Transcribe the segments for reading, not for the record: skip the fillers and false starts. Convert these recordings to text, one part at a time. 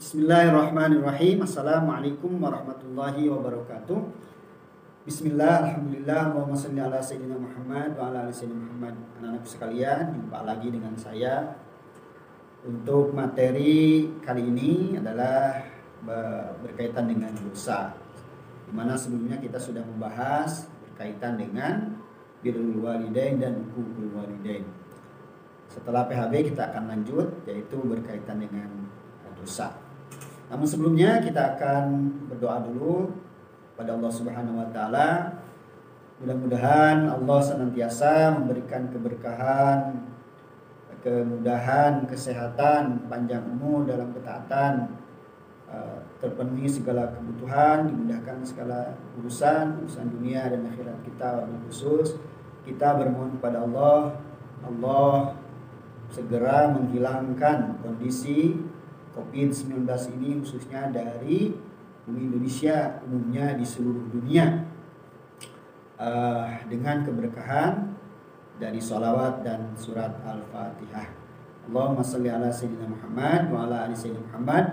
Bismillahirrahmanirrahim. Assalamualaikum warahmatullahi wabarakatuh. Bismillah, alhamdulillah, Allahumma salli ala sayyidina Muhammad wa ala ali sayyidina Muhammad. Anak-anakku sekalian, jumpa lagi dengan saya. Untuk materi kali ini adalah berkaitan dengan dosa, dimana sebelumnya kita sudah membahas berkaitan dengan birrul walidain dan hukukul walidain. Setelah PHB kita akan lanjut, yaitu berkaitan dengan dosa. Namun sebelumnya kita akan berdoa dulu pada Allah Subhanahu wa taala. Mudah-mudahan Allah senantiasa memberikan keberkahan, kemudahan, kesehatan, panjang umur dalam ketaatan, terpenuhi segala kebutuhan, dimudahkan segala urusan dunia dan akhirat kita. Khusus kita bermohon kepada Allah segera menghilangkan kondisi COVID-19 ini khususnya dari bumi Indonesia, umumnya di seluruh dunia, dengan keberkahan dari sholawat dan surat Al-Fatihah. Allahumma salli ala sayyidina Muhammad wa ala ali sayyidina Muhammad.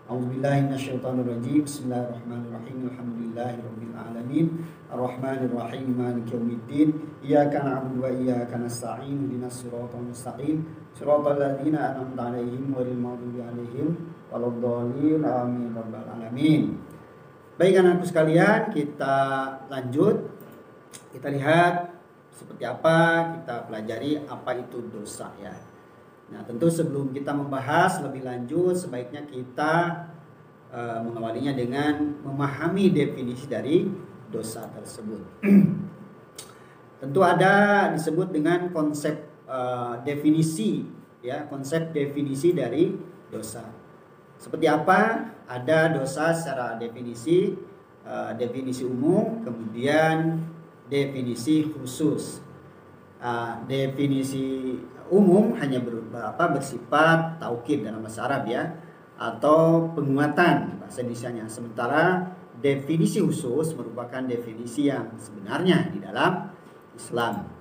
A'udzubillahi minasyaitonirrajim. Bismillahirrahmanirrahim. Alhamdulillahirabbil alamin. Arrahmanirrahim. Maliki yaumiddin. Iyyaka na'budu wa iyyaka nasta'in. Ihdinas siratal mustaqim. Shiratal ladzina an'amta 'alaihim ghairil maghdubi 'alaihim waladdallin. Amin rabbal alamin. Baik anak-anakku sekalian, kita lanjut. Kita lihat seperti apa, kita pelajari apa itu dosa ya. Nah, tentu sebelum kita membahas lebih lanjut, sebaiknya kita mengawalinya dengan memahami definisi dari dosa tersebut. Tentu ada disebut dengan konsep definisi ya, konsep definisi dari dosa. Seperti apa? Ada dosa secara definisi, definisi umum, kemudian definisi khusus. Definisi umum hanya bersifat taukid dalam bahasa Arab ya, atau penguatan bahasa Indonesianya. Sementara definisi khusus merupakan definisi yang sebenarnya di dalam Islam.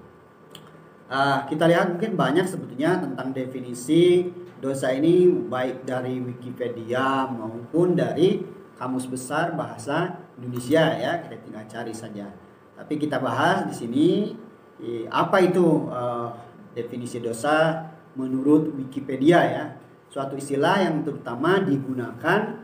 Kita lihat mungkin banyak sebetulnya tentang definisi dosa ini, baik dari Wikipedia maupun dari Kamus Besar Bahasa Indonesia ya, kita tinggal cari saja. Tapi kita bahas di sini apa itu definisi dosa menurut Wikipedia ya. Suatu istilah yang terutama digunakan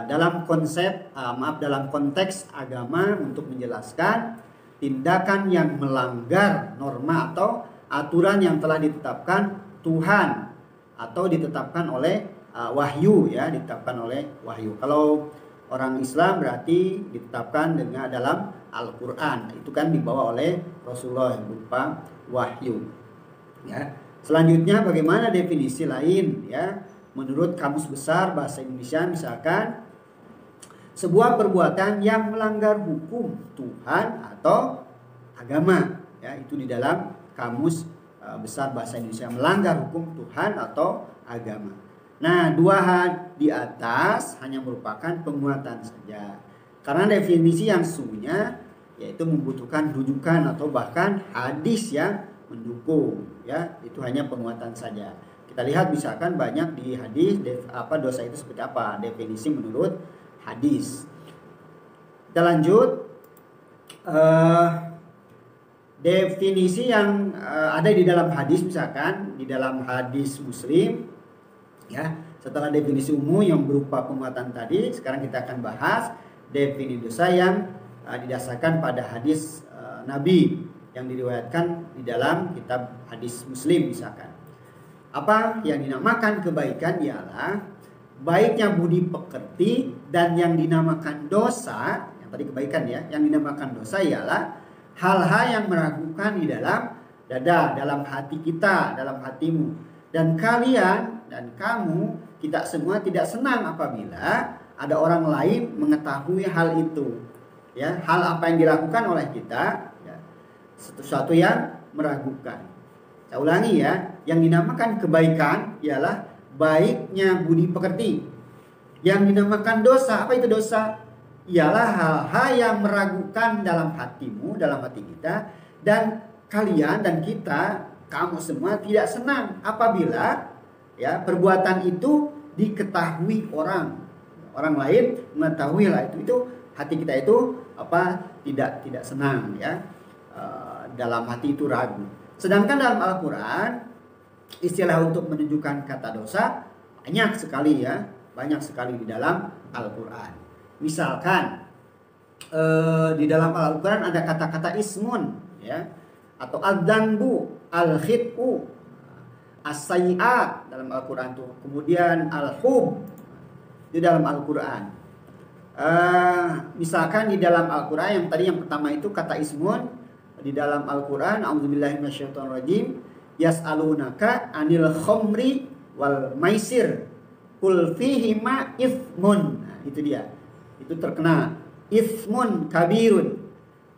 dalam konteks agama untuk menjelaskan tindakan yang melanggar norma atau aturan yang telah ditetapkan Tuhan atau ditetapkan oleh wahyu ya, ditetapkan oleh wahyu. Kalau orang Islam berarti ditetapkan dengan dalam Al-Quran, itu kan dibawa oleh Rasulullah berupa wahyu ya. Selanjutnya bagaimana definisi lain ya, menurut Kamus Besar Bahasa Indonesia, misalkan sebuah perbuatan yang melanggar hukum Tuhan atau agama ya, itu di dalam Kamus Besar Bahasa Indonesia, melanggar hukum Tuhan atau agama. Nah, dua hal di atas hanya merupakan penguatan saja. Karena definisi yang sesungguhnya yaitu membutuhkan rujukan atau bahkan hadis yang mendukung ya, itu hanya penguatan saja. Kita lihat misalkan banyak di hadis dosa itu seperti apa, definisi menurut hadis. Kita lanjut, definisi yang ada di dalam hadis, misalkan di dalam hadis Muslim ya. Setelah definisi umum yang berupa penguatan tadi, sekarang kita akan bahas definisi dosa yang didasarkan pada hadis Nabi yang diriwayatkan di dalam kitab hadis Muslim misalkan. Apa yang dinamakan kebaikan ialah baiknya budi pekerti, dan yang dinamakan dosa, yang tadi kebaikan ya, yang dinamakan dosa ialah hal-hal yang meragukan di dalam dada, dalam hati kita, dalam hatimu. Dan kalian dan kamu, kita semua tidak senang apabila ada orang lain mengetahui hal itu. Ya, hal apa yang dilakukan oleh kita, ya, sesuatu yang meragukan. Saya ulangi ya, yang dinamakan kebaikan ialah baiknya budi pekerti. Yang dinamakan dosa, apa itu dosa? Ialah hal-hal yang meragukan dalam hatimu, dalam hati kita, dan kalian dan kita, kamu semua tidak senang apabila ya perbuatan itu diketahui orang lain mengetahui lah itu hati kita itu tidak senang ya, dalam hati itu ragu. Sedangkan dalam Al-Quran istilah untuk menunjukkan kata dosa banyak sekali di dalam Al-Quran. Misalkan di dalam Al-Quran ada kata-kata ismun ya, atau al-dzanbu, al-khit'u, as-sayyi'at dalam Al-Quran tuh. Kemudian al-hub di dalam Al-Quran. Misalkan di dalam Al-Quran yang pertama itu kata ismun di dalam Al-Quran, a'udzubillahi minasyaitonirrajim, yas'alunaka 'anil khamri wal maisir qul fihima itsmun. Nah, itu dia. Itu terkena itsmun kabirun.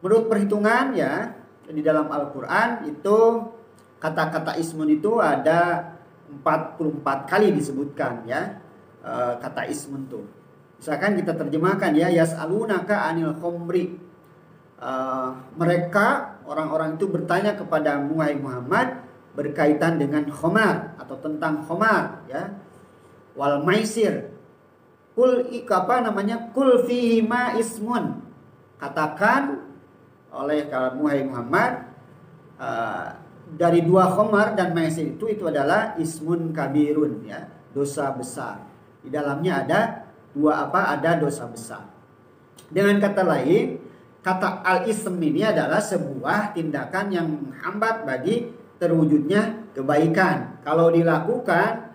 Menurut perhitungan ya di dalam Al-Quran itu kata-kata ismun itu ada 44 kali disebutkan ya, kata ismun tuh. Misalkan kita terjemahkan ya, yas'alunaka 'anil khamri. Mereka orang-orang itu bertanya kepada Muhammad berkaitan dengan khamar atau tentang khamar ya, wal maisir. Kul fihima ismun. Katakan oleh Muhammad, dari dua khamar dan maisir itu adalah ismun kabirun ya, dosa besar. Di dalamnya ada ada dosa besar. Dengan kata lain, kata al-ism ini adalah sebuah tindakan yang menghambat bagi terwujudnya kebaikan. Kalau dilakukan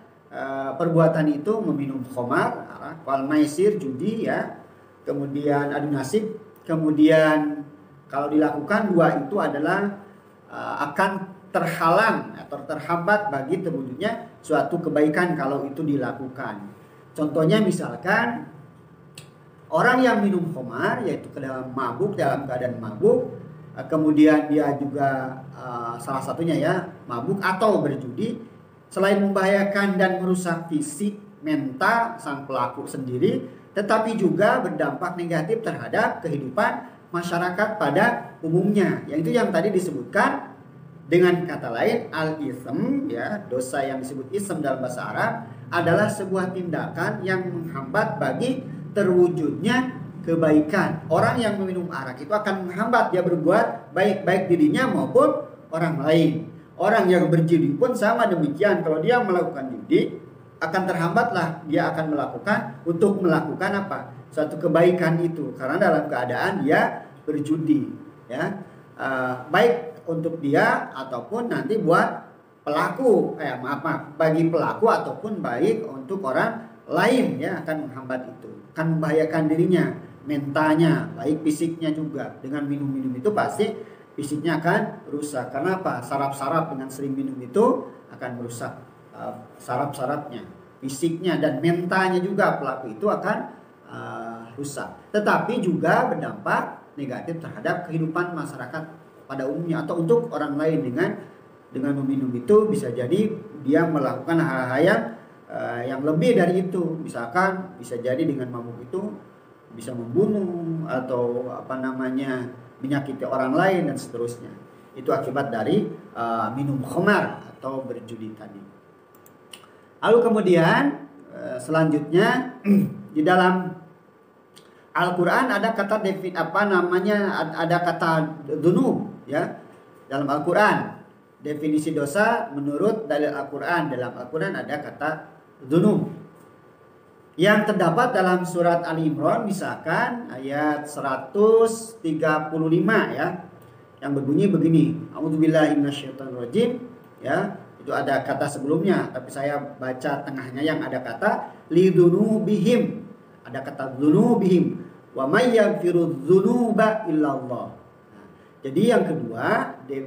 perbuatan itu meminum khamar, wal maisir judi ya, kemudian adu nasib, kemudian kalau dilakukan dua itu adalah akan terhalang atau terhambat bagi terwujudnya suatu kebaikan kalau itu dilakukan. Contohnya misalkan orang yang minum khamar, yaitu dalam keadaan mabuk, kemudian dia juga salah satunya ya mabuk atau berjudi, selain membahayakan dan merusak fisik, mental sang pelaku sendiri, tetapi juga berdampak negatif terhadap kehidupan masyarakat pada umumnya. Yaitu yang tadi disebutkan dengan kata lain al-ism ya, dosa yang disebut ism dalam bahasa Arab adalah sebuah tindakan yang menghambat bagi terwujudnya kebaikan. Orang yang meminum arak itu akan menghambat dia berbuat baik dirinya maupun orang lain. Orang yang berjudi pun sama demikian. Kalau dia melakukan judi, akan terhambatlah dia akan melakukan apa? Suatu kebaikan itu, karena dalam keadaan dia berjudi ya. Baik untuk dia ataupun nanti buat pelaku, bagi pelaku ataupun baik untuk orang lain ya, akan menghambat itu, akan membahayakan dirinya, mentalnya, baik fisiknya juga. Dengan minum-minum itu pasti fisiknya akan rusak. Karena apa? Saraf-saraf dengan sering minum itu akan merusak saraf-sarafnya, fisiknya dan mentalnya juga pelaku itu akan rusak. Tetapi juga berdampak negatif terhadap kehidupan masyarakat pada umumnya atau untuk orang lain. Dengan meminum itu bisa jadi dia melakukan hal-hal yang lebih dari itu. Misalkan bisa jadi dengan mabuk itu bisa membunuh atau menyakiti orang lain dan seterusnya. Itu akibat dari minum khamar atau berjudi tadi. Lalu kemudian selanjutnya di dalam Al-Quran ada kata ada kata dzunub ya. Dalam Al-Quran definisi dosa menurut dalil Al-Quran, dalam Al-Quran ada kata dzunub Yang terdapat dalam surat Ali Imran misalkan ayat 135 ya, yang berbunyi begini, A'udzubillahi minasyaitonirrajim ya. Itu ada kata sebelumnya, tapi saya baca tengahnya yang ada kata lidunubihim. Ada kata dzunubihim. Wa may yaghfiru dzunuba illallah. Nah, jadi yang kedua, di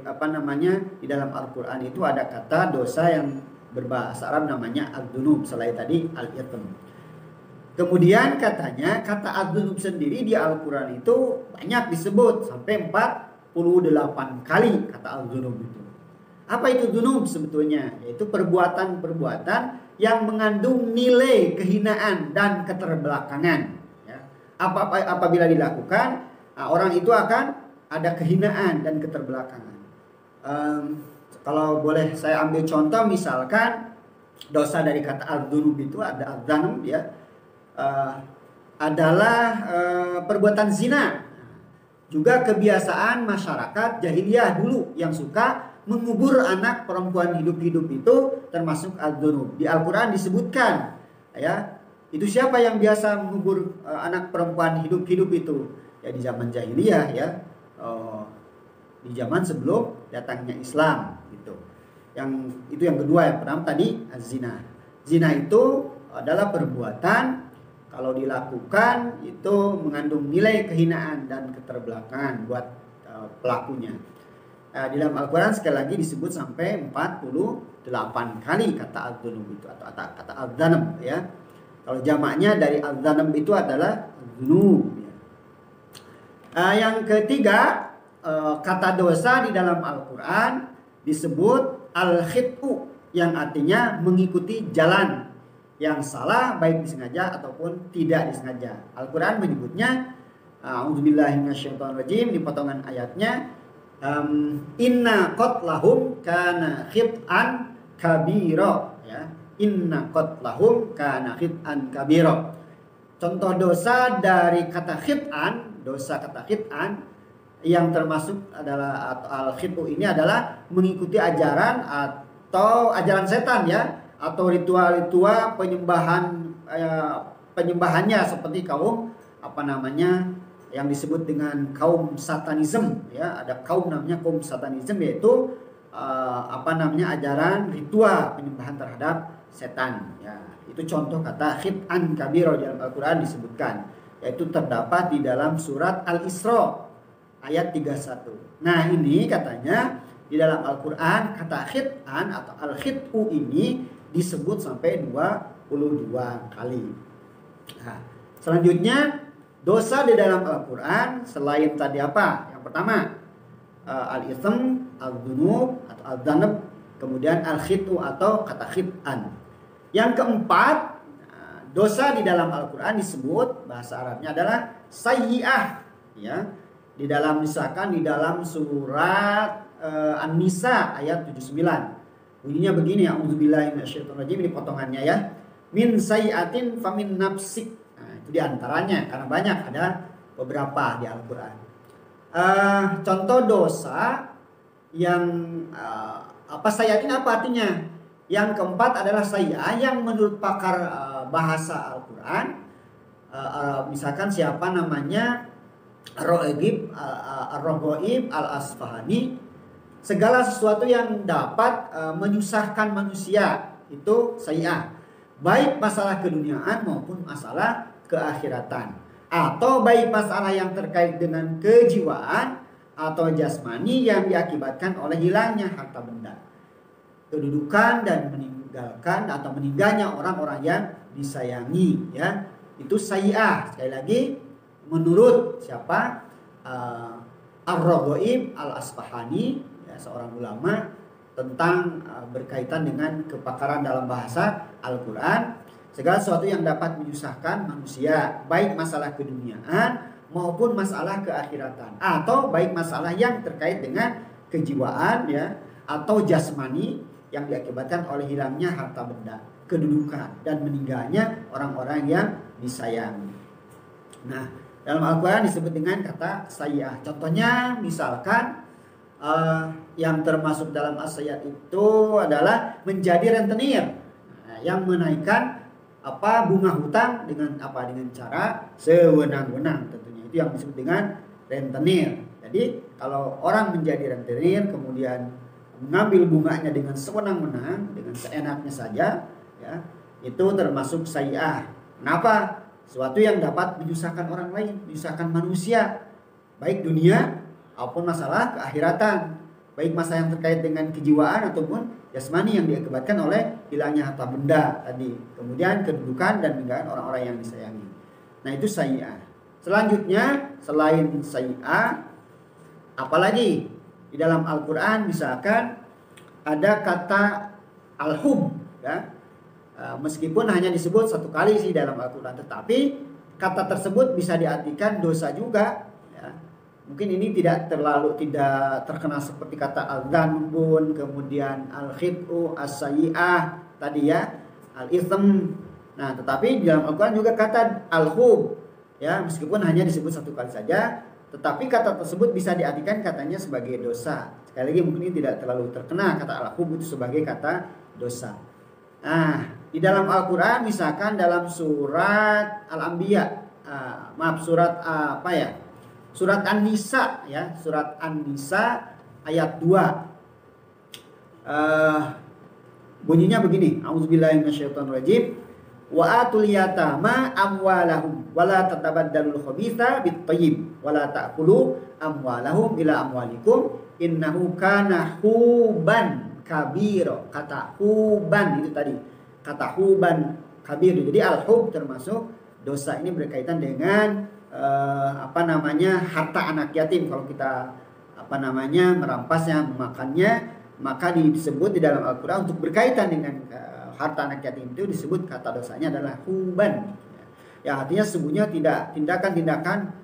dalam Al-Qur'an itu ada kata dosa yang berbahasa Arab namanya ad-dzunub, selain tadi al-itham. Kemudian katanya kata ad-dzunub sendiri di Al-Qur'an itu banyak disebut sampai 48 kali kata ad-dzunub itu. Apa itu dzunub sebetulnya? Yaitu perbuatan-perbuatan yang mengandung nilai kehinaan dan keterbelakangan. Ya. Apabila dilakukan, orang itu akan ada kehinaan dan keterbelakangan. Kalau boleh saya ambil contoh, misalkan dosa dari kata al-dzunub itu ada al-dzanam ya, adalah perbuatan zina. Juga kebiasaan masyarakat jahiliyah dulu yang suka mengubur anak perempuan hidup-hidup itu termasuk al-dzunub. Di Al-Qur'an disebutkan ya, itu siapa yang biasa mengubur anak perempuan hidup-hidup itu? Ya di zaman jahiliyah ya. Di zaman sebelum datangnya Islam gitu. Itu yang kedua. Yang pertama tadi zina. Zina itu adalah perbuatan kalau dilakukan itu mengandung nilai kehinaan dan keterbelakangan buat pelakunya. Di dalam Al-Quran sekali lagi disebut sampai 48 kali kata al-dzunub itu atau kata al-dzanam ya. Kalau jamaknya dari al-dzanam itu adalah dzunub ya. Yang ketiga, kata dosa di dalam Al-Quran disebut al-khit'u yang artinya mengikuti jalan yang salah baik disengaja ataupun tidak disengaja. Al-Quran menyebutnya a'udzubillahi minasyaitonirrajim di potongan ayatnya, inna qatlahum kana khit'an kabira ya. Inna qatlahum kana khit'an kabira. Contoh dosa dari kata khit'an, dosa kata khit'an yang termasuk adalah al-khit'u ini adalah mengikuti ajaran atau ajaran setan ya, atau ritual-ritual penyembahannya seperti kaum yang disebut dengan kaum satanism ya. Ada kaum namanya kaum satanism, yaitu ajaran ritual penyembahan terhadap setan ya. Itu contoh kata khit'an kabira dalam Al-Qur'an disebutkan, yaitu terdapat di dalam surat Al-Isra ayat 31. Nah, ini katanya di dalam Al-Qur'an kata khit'an atau al-khit'u ini disebut sampai 22 kali. Nah, selanjutnya dosa di dalam Al-Quran selain tadi apa? Yang pertama al-itsm, al-dzunub atau al-dzanab, kemudian al-khit'u atau kata khit'an. Yang keempat, dosa di dalam Al-Quran disebut bahasa Arabnya adalah sayyi'ah ya. Di dalam misalkan di dalam surat An-Nisa ayat 79. Bunyinya begini, a'udzubillahi minasyaitonirrajim, ini potongannya ya. Min sayyi'atin famin nafsik. Itu diantaranya, karena banyak, ada beberapa di Al-Quran. Contoh dosa yang sayyi'atin apa artinya? Yang keempat adalah sayyi'ah yang menurut pakar bahasa Al-Quran, misalkan siapa namanya Ar-Raghaib Al-Asfahani, segala sesuatu yang dapat menyusahkan manusia itu sayyi'ah, baik masalah keduniaan maupun masalah keakhiratan, atau baik masalah yang terkait dengan kejiwaan atau jasmani yang diakibatkan oleh hilangnya harta benda, kedudukan dan meninggalnya orang-orang yang disayangi ya. Itu sayyi'ah. Sekali lagi menurut siapa? Ar-Raghaib Al-Asfahani ya, seorang ulama tentang berkaitan dengan kepakaran dalam bahasa Al-Quran. Segala sesuatu yang dapat menyusahkan manusia, baik masalah keduniaan maupun masalah keakhiratan, atau baik masalah yang terkait dengan kejiwaan ya, atau jasmani yang diakibatkan oleh hilangnya harta benda, kedudukan dan meninggalnya orang-orang yang disayangi. Nah, dalam Al-Quran disebut dengan kata sayyi'ah. Contohnya misalkan yang termasuk dalam as-sayyi'at itu adalah menjadi rentenir, yang menaikkan bunga hutang dengan dengan cara sewenang-wenang tentunya. Itu yang disebut dengan rentenir. Jadi kalau orang menjadi rentenir kemudian mengambil bunganya dengan sewenang-wenang, dengan seenaknya saja, ya, itu termasuk sayyi'ah. Kenapa? Suatu yang dapat menyusahkan orang lain, menyusahkan manusia, baik dunia maupun masalah keakhiratan, baik masalah yang terkait dengan kejiwaan ataupun jasmani yang diakibatkan oleh hilangnya harta benda tadi, kemudian kedudukan dan meninggalkan orang-orang yang disayangi. Nah, itu sayyi'ah. Selanjutnya selain sayyi'ah, apalagi di dalam Al-Quran misalkan ada kata al-hub, ya. Meskipun hanya disebut satu kali sih dalam Al-Quran, tetapi kata tersebut bisa diartikan dosa juga, ya. Mungkin ini tidak terkenal seperti kata al-dhanbun, kemudian al-khid'u, as-sayyi'ah tadi, ya, al-ithm. Nah, tetapi di dalam Al-Quran juga kata al-hub, ya, meskipun hanya disebut satu kali saja, tetapi kata tersebut bisa diartikan katanya sebagai dosa. Sekali lagi mungkin ini tidak terlalu terkenal kata al-hub itu sebagai kata dosa. Nah, di dalam Al-Quran misalkan dalam surat Al-Anbiya, surat surat An-Nisa, ya, surat An-Nisa ayat 2. Bunyinya begini, a'udzubillahi minasyaitonirrajim. Wa atul yatama amwalahum wala tatabaddalul khabitha bit-thayyib wala ta'kulu amwalahum ila amwalikum innahu kana huban kabiro. Kata huban itu tadi, kata huban kabir. Jadi al-hub termasuk dosa. Ini berkaitan dengan harta anak yatim. Kalau kita merampasnya, memakannya, maka disebut di dalam Al-Quran untuk berkaitan dengan harta anak yatim itu disebut kata dosanya adalah huban. Ya, artinya sesungguhnya tindakan-tindakan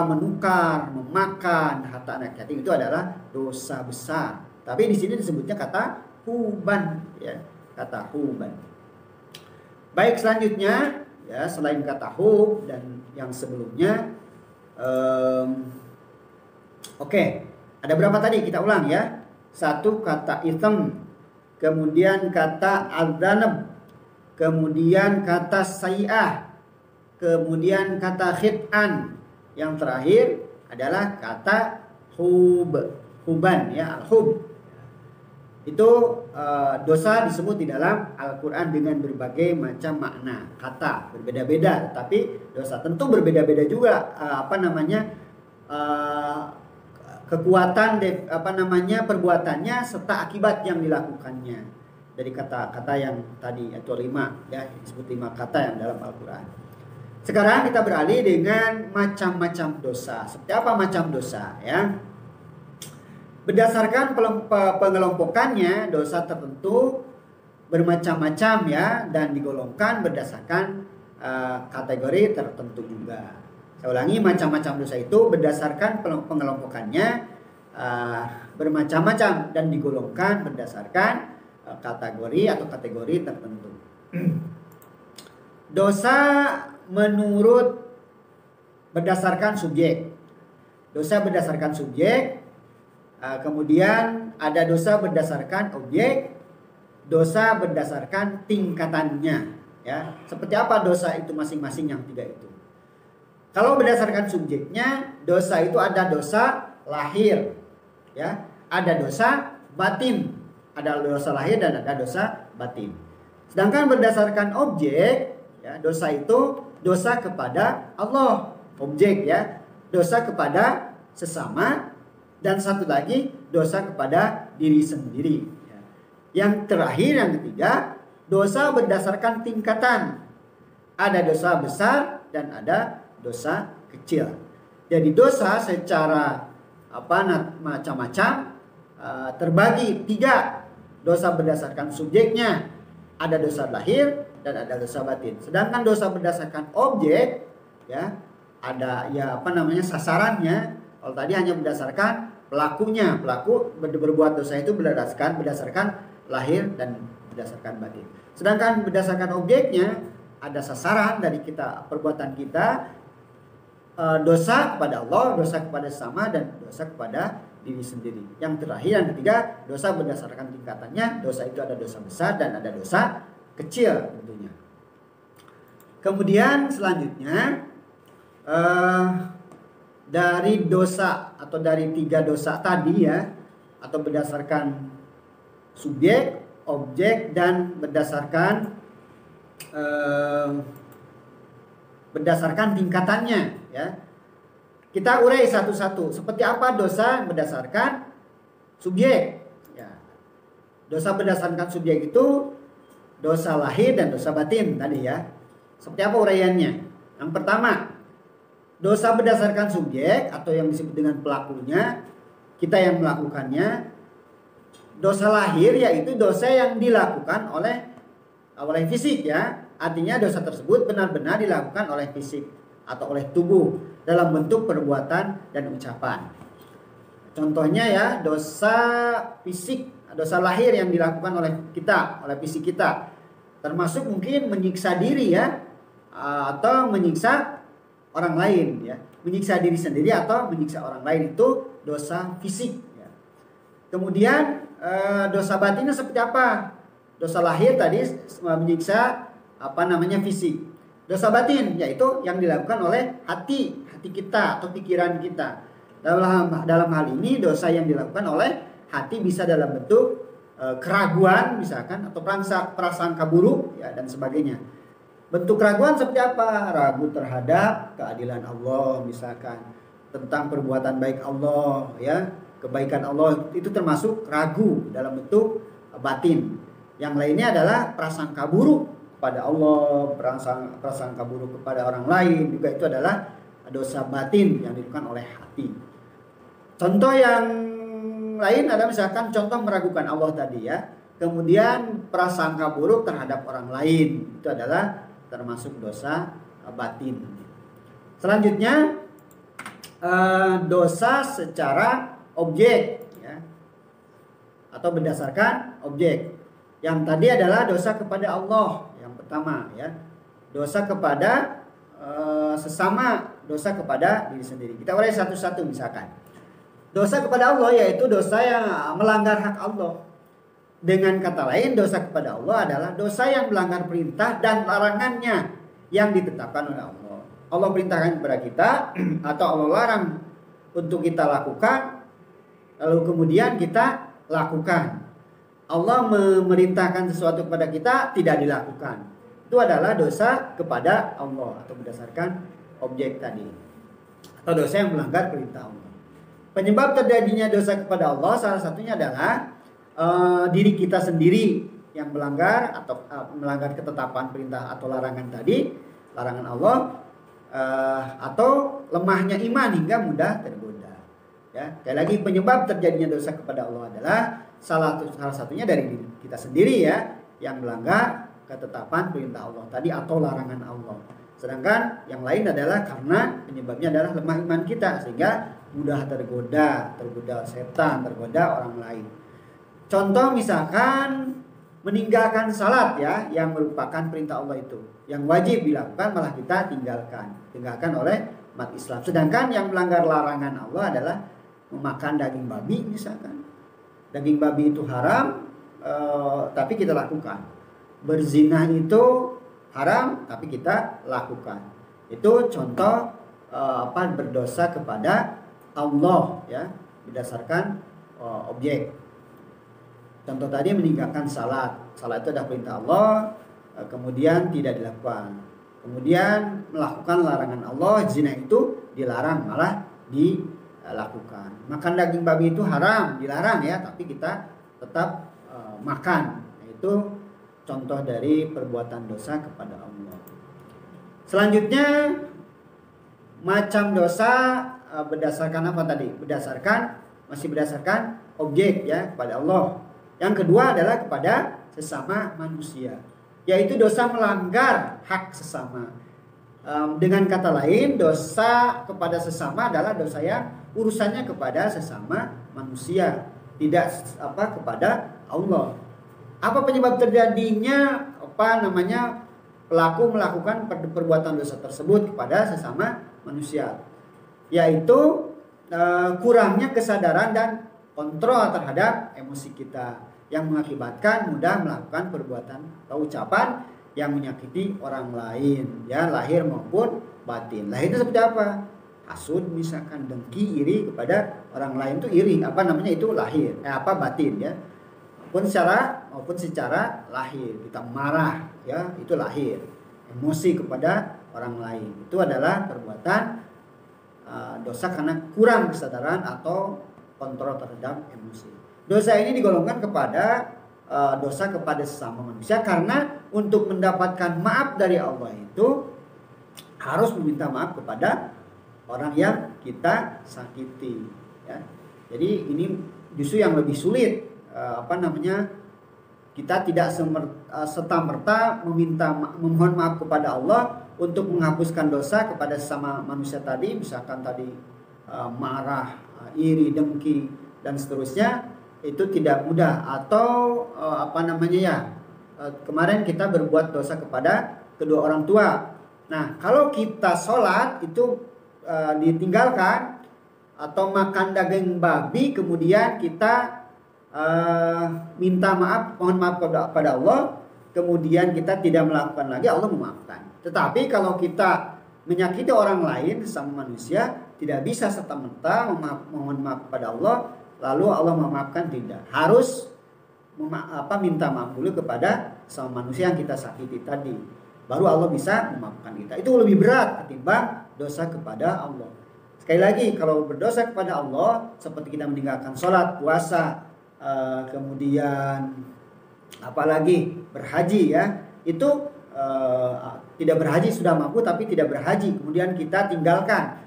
menukar, memakan harta anak yatim itu adalah dosa besar. Tapi di sini disebutnya kata huban, ya, kata huban. Baik, selanjutnya, ya, selain kata hub dan yang sebelumnya, ada berapa tadi? Kita ulang, ya. Satu kata itham, kemudian kata al-dhanab, kemudian kata sayyi'ah, kemudian kata khid'an, yang terakhir adalah kata huban, ya, al-hub. Itu dosa disebut di dalam Al-Quran dengan berbagai macam makna, kata berbeda-beda, tapi dosa tentu berbeda-beda juga kekuatan perbuatannya serta akibat yang dilakukannya. Dari kata-kata yang tadi atau 5, ya, disebut 5 kata yang dalam Al-Quran. Sekarang kita beralih dengan macam-macam dosa. Seperti apa macam dosa, ya? Berdasarkan pengelompokannya, dosa tertentu bermacam-macam, ya, dan digolongkan berdasarkan kategori tertentu juga. Saya ulangi, macam-macam dosa itu berdasarkan pengelompokannya bermacam-macam dan digolongkan berdasarkan kategori atau kategori tertentu. Dosa menurut berdasarkan subjek. Dosa berdasarkan subjek. Kemudian ada dosa berdasarkan objek, dosa berdasarkan tingkatannya, ya. Seperti apa dosa itu masing-masing yang 3 itu? Kalau berdasarkan subjeknya, dosa itu ada dosa lahir, ya, ada dosa batin, ada dosa lahir dan ada dosa batin. Sedangkan berdasarkan objek, ya, dosa itu dosa kepada Allah, objek, ya, dosa kepada sesama, dan satu lagi dosa kepada diri sendiri. Yang terakhir, yang ketiga, dosa berdasarkan tingkatan. Ada dosa besar dan ada dosa kecil. Jadi dosa secara macam-macam terbagi 3. Dosa berdasarkan subjeknya, ada dosa lahir dan ada dosa batin. Sedangkan dosa berdasarkan objek, ya, ada sasarannya. Kalau tadi hanya berdasarkan pelakunya, pelaku berbuat dosa itu berdasarkan lahir dan berdasarkan batin. Sedangkan berdasarkan objeknya ada sasaran dari perbuatan kita, dosa kepada Allah, dosa kepada sesama, dan dosa kepada diri sendiri. Yang terakhir, yang ketiga, dosa berdasarkan tingkatannya. Dosa itu ada dosa besar dan ada dosa kecil tentunya. Kemudian selanjutnya dari dosa atau dari 3 dosa tadi ya, atau berdasarkan subjek, objek, dan berdasarkan tingkatannya ya. Kita urai satu-satu. Seperti apa dosa berdasarkan subjek? Ya. Dosa berdasarkan subjek itu dosa lahir dan dosa batin tadi ya. Seperti apa uraiannya? Yang pertama, dosa berdasarkan subjek atau yang disebut dengan pelakunya, kita yang melakukannya. Dosa lahir yaitu dosa yang dilakukan oleh fisik ya. Artinya dosa tersebut benar-benar dilakukan oleh fisik atau oleh tubuh dalam bentuk perbuatan dan ucapan. Contohnya ya, dosa fisik, dosa lahir yang dilakukan oleh kita, oleh fisik kita. Termasuk mungkin menyiksa diri ya, atau menyiksa orang lain ya. Menyiksa diri sendiri atau menyiksa orang lain itu dosa fisik ya. Kemudian dosa batinnya seperti apa? Dosa lahir tadi menyiksa fisik. Dosa batin yaitu yang dilakukan oleh hati kita atau pikiran kita. Dalam hal ini dosa yang dilakukan oleh hati bisa dalam bentuk keraguan misalkan, atau prasangka buruk ya, dan sebagainya. Bentuk keraguan seperti apa? Ragu terhadap keadilan Allah misalkan, tentang perbuatan baik Allah ya, kebaikan Allah, itu termasuk ragu dalam bentuk batin. Yang lainnya adalah prasangka buruk kepada Allah, prasangka buruk kepada orang lain, juga itu adalah dosa batin yang dilakukan oleh hati. Contoh yang lain adalah misalkan contoh meragukan Allah tadi ya. Kemudian prasangka buruk terhadap orang lain, itu adalah termasuk dosa batin. Selanjutnya dosa secara objek ya, atau berdasarkan objek. Yang tadi adalah dosa kepada Allah yang pertama ya. Dosa kepada sesama, dosa kepada diri sendiri. Kita urai satu-satu misalkan. Dosa kepada Allah yaitu dosa yang melanggar hak Allah. Dengan kata lain, dosa kepada Allah adalah dosa yang melanggar perintah dan larangannya yang ditetapkan oleh Allah. Allah perintahkan kepada kita atau Allah larang untuk kita lakukan, lalu kemudian kita lakukan. Allah memerintahkan sesuatu kepada kita tidak dilakukan. Itu adalah dosa kepada Allah atau berdasarkan objek tadi, atau dosa yang melanggar perintah Allah. Penyebab terjadinya dosa kepada Allah salah satunya adalah diri kita sendiri yang melanggar atau melanggar ketetapan perintah atau larangan tadi, larangan Allah, atau lemahnya iman hingga mudah tergoda. Ya, sekali lagi penyebab terjadinya dosa kepada Allah adalah salah satunya dari diri kita sendiri ya, yang melanggar ketetapan perintah Allah tadi atau larangan Allah. Sedangkan yang lain adalah karena penyebabnya adalah lemah iman kita sehingga mudah tergoda setan, tergoda orang lain. Contoh misalkan meninggalkan salat ya, yang merupakan perintah Allah itu, yang wajib dilakukan malah kita tinggalkan oleh umat Islam. Sedangkan yang melanggar larangan Allah adalah memakan daging babi misalkan. Daging babi itu haram, tapi kita lakukan. Berzina itu haram, tapi kita lakukan. Itu contoh berdosa kepada Allah ya, berdasarkan objek. Contoh tadi meninggalkan salat. Salat itu adalah perintah Allah, kemudian tidak dilakukan. Kemudian melakukan larangan Allah, zina itu dilarang malah dilakukan. Makan daging babi itu haram, dilarang ya, tapi kita tetap makan. Itu contoh dari perbuatan dosa kepada Allah. Selanjutnya macam dosa berdasarkan apa tadi? Masih berdasarkan objek ya, kepada Allah. Yang kedua adalah kepada sesama manusia, yaitu dosa melanggar hak sesama. Dengan kata lain, dosa kepada sesama adalah dosa yang urusannya kepada sesama manusia, tidak kepada Allah. Apa penyebab terjadinya pelaku melakukan perbuatan dosa tersebut kepada sesama manusia? Yaitu kurangnya kesadaran dan kontrol terhadap emosi kita, yang mengakibatkan mudah melakukan perbuatan atau ucapan yang menyakiti orang lain, ya, lahir maupun batin. Lahir itu seperti apa? Hasud misalkan, dengki, iri kepada orang lain, itu iri, apa namanya, itu lahir, batin, ya. Maupun secara lahir, kita marah, ya, itu lahir. Emosi kepada orang lain, itu adalah perbuatan dosa karena kurang kesadaran atau kontrol terhadap emosi. Dosa ini digolongkan kepada dosa kepada sesama manusia, karena untuk mendapatkan maaf dari Allah itu harus meminta maaf kepada orang yang kita sakiti, ya. Jadi ini justru yang lebih sulit, kita tidak serta-merta memohon maaf kepada Allah untuk menghapuskan dosa kepada sesama manusia tadi, misalkan tadi marah, iri, dengki dan seterusnya. Itu tidak mudah. Atau kemarin kita berbuat dosa kepada kedua orang tua. Nah, kalau kita sholat itu ditinggalkan, atau makan daging babi kemudian kita minta maaf, mohon maaf kepada Allah, kemudian kita tidak melakukan lagi, Allah memaafkan. Tetapi kalau kita menyakiti orang lain sama manusia, tidak bisa serta-merta mohon maaf kepada Allah lalu Allah memaafkan, tidak. Harus minta maaf dulu kepada sama manusia yang kita sakiti tadi, baru Allah bisa memaafkan kita. Itu lebih berat ketimbang dosa kepada Allah. Sekali lagi, kalau berdosa kepada Allah seperti kita meninggalkan sholat, puasa, kemudian apalagi berhaji, ya, itu tidak berhaji, sudah mampu tapi tidak berhaji, kemudian kita tinggalkan.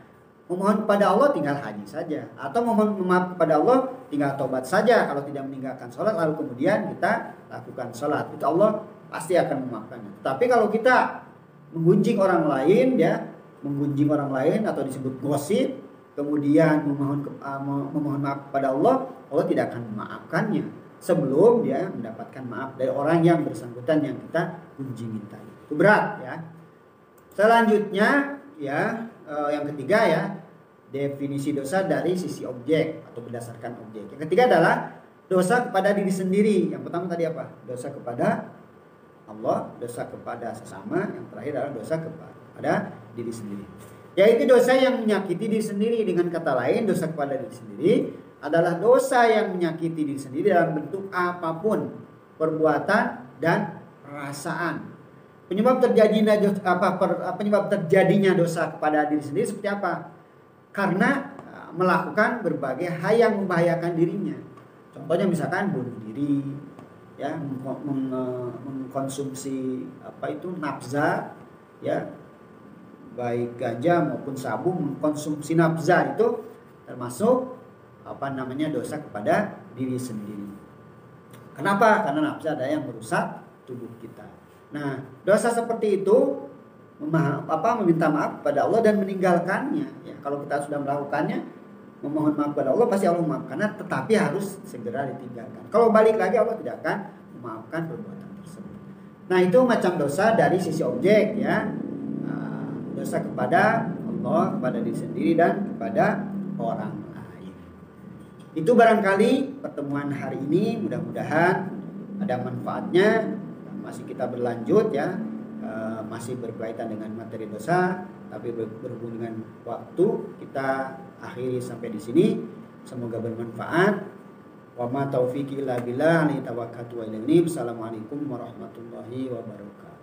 Memohon kepada Allah tinggal haji saja, atau memohon maaf kepada Allah tinggal tobat saja kalau tidak meninggalkan sholat, lalu kemudian kita lakukan sholat, itu Allah pasti akan memaafkannya. Tapi kalau kita menggunjing orang lain, ya, menggunjing orang lain atau disebut gosip, kemudian memohon maaf kepada Allah, Allah tidak akan memaafkannya sebelum dia mendapatkan maaf dari orang yang bersangkutan yang kita gunjingin tadi. Itu berat, ya. Selanjutnya, ya, yang ketiga, ya, definisi dosa dari sisi objek atau berdasarkan objek. Yang ketiga adalah dosa kepada diri sendiri. Yang pertama tadi apa? Dosa kepada Allah, dosa kepada sesama. Yang terakhir adalah dosa kepada diri sendiri. Yaitu dosa yang menyakiti diri sendiri. Dengan kata lain, dosa kepada diri sendiri adalah dosa yang menyakiti diri sendiri dalam bentuk apapun, perbuatan dan perasaan. Penyebab terjadinya dosa kepada diri sendiri seperti apa? Karena melakukan berbagai hal yang membahayakan dirinya. Contohnya misalkan bunuh diri, ya, mengkonsumsi nafza, ya, baik ganja maupun sabu, mengkonsumsi nafza itu termasuk dosa kepada diri sendiri. Kenapa? Karena nafza ada yang merusak tubuh kita. Nah, dosa seperti itu meminta maaf kepada Allah dan meninggalkannya. Ya, kalau kita sudah melakukannya, memohon maaf kepada Allah, pasti Allah memaafkannya, tetapi harus segera ditinggalkan. Kalau balik lagi, Allah tidak akan memaafkan perbuatan tersebut. Nah, itu macam dosa dari sisi objek, ya. Dosa kepada Allah, kepada diri sendiri dan kepada orang lain. Itu barangkali pertemuan hari ini, mudah-mudahan ada manfaatnya. Masih kita berlanjut, ya, masih berkaitan dengan materi dosa, tapi berhubung dengan waktu, kita akhiri sampai di sini. Semoga bermanfaat. Wa ma taufiqi illa billah, alaihi tawakkaltu wa ilaihi. Assalamualaikum warahmatullahi wabarakatuh.